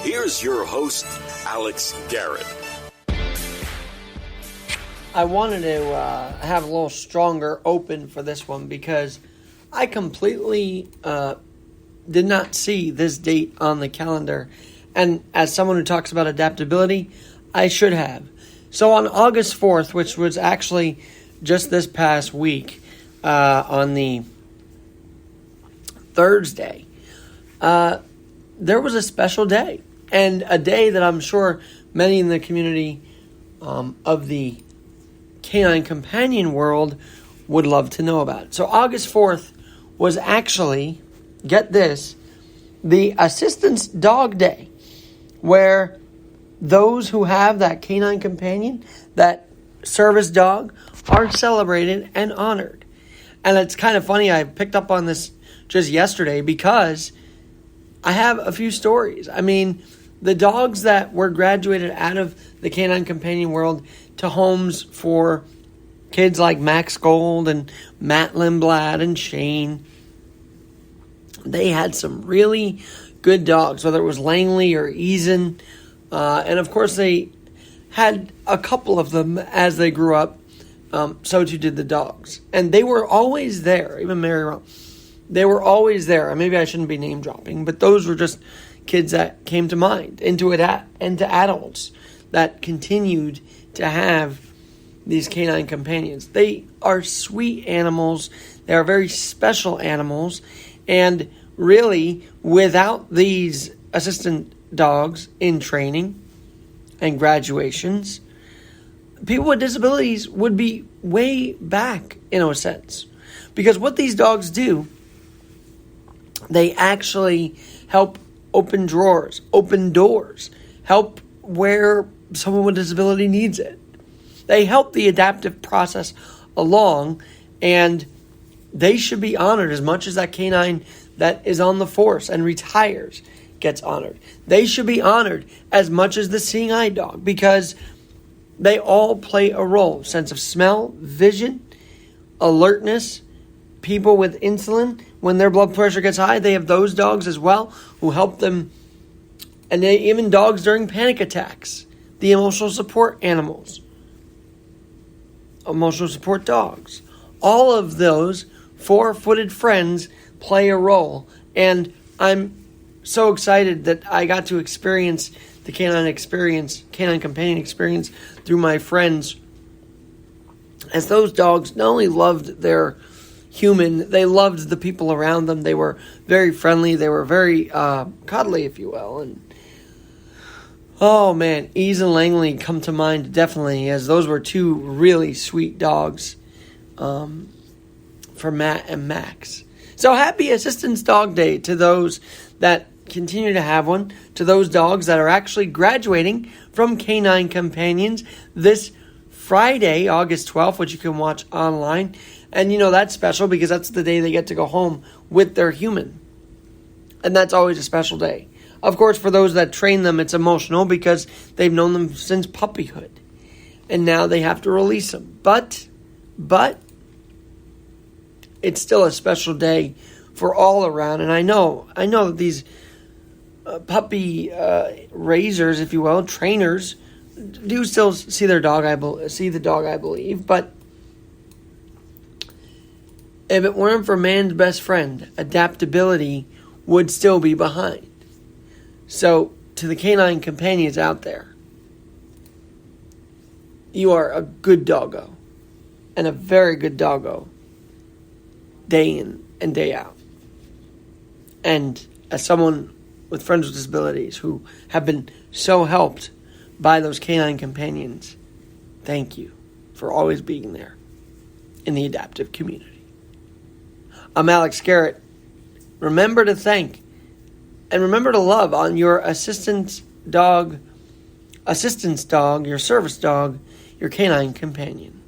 Here's your host, Alex Garrett. I wanted to have a little stronger open for this one because I completely did not see this date on the calendar. And as someone who talks about adaptability, I should have. So on August 4th, which was actually just this past week, on the Thursday, there was a special day. And a day that I'm sure many in the community of the Canine Companion world would love to know about. So August 4th was actually, get this, the Assistance Dog Day, where those who have that canine companion, that service dog, are celebrated and honored. And it's kind of funny, I picked up on this just yesterday because I have a few stories. I mean, the dogs that were graduated out of the Canine Companion world to homes for kids like Max Gold and Matt Lindblad and Shane, they had some really good dogs, whether it was Langley or Eason. And of course, they had a couple of them as they grew up. So too did the dogs. And they were always there, even Mary Ron. They were always there. Maybe I shouldn't be name dropping, but those were just kids that came to mind, into adults that continued to have these canine companions. They are sweet animals. They are very special animals. And really, without these assistant dogs in training and graduations, people with disabilities would be way back in a sense. Because what these dogs do, they actually help open drawers, open doors, help where someone with disability needs it. They help the adaptive process along, and they should be honored as much as that canine that is on the force and retires gets honored. They should be honored as much as the seeing eye dog because they all play a role. Sense of smell, vision, alertness. People with insulin, when their blood pressure gets high, they have those dogs as well who help them. And even dogs during panic attacks. The emotional support animals. Emotional support dogs. All of those four-footed friends play a role. And I'm so excited that I got to experience the canine companion experience through my friends. As those dogs not only loved their human, they loved the people around them. They were very friendly. They were very cuddly, if you will. And oh man, Ease and Langley come to mind definitely, as those were two really sweet dogs for Matt and Max. So happy Assistance Dog Day to those that continue to have one, to those dogs that are actually graduating from Canine Companions this Friday, August 12th, which you can watch online. And you know, that's special because that's the day they get to go home with their human. And that's always a special day. Of course, for those that train them, it's emotional because they've known them since puppyhood. And now they have to release them. But it's still a special day for all around. And I know that these puppy raisers, if you will, trainers, do still see the dog, I believe. But if it weren't for man's best friend, adaptability would still be behind. So, to the canine companions out there, you are a good doggo, and a very good doggo, day in and day out. And as someone with friends with disabilities who have been so helped by those canine companions, thank you for always being there in the adaptive community. I'm Alex Garrett. Remember to thank and remember to love on your assistance dog, your service dog, your canine companion.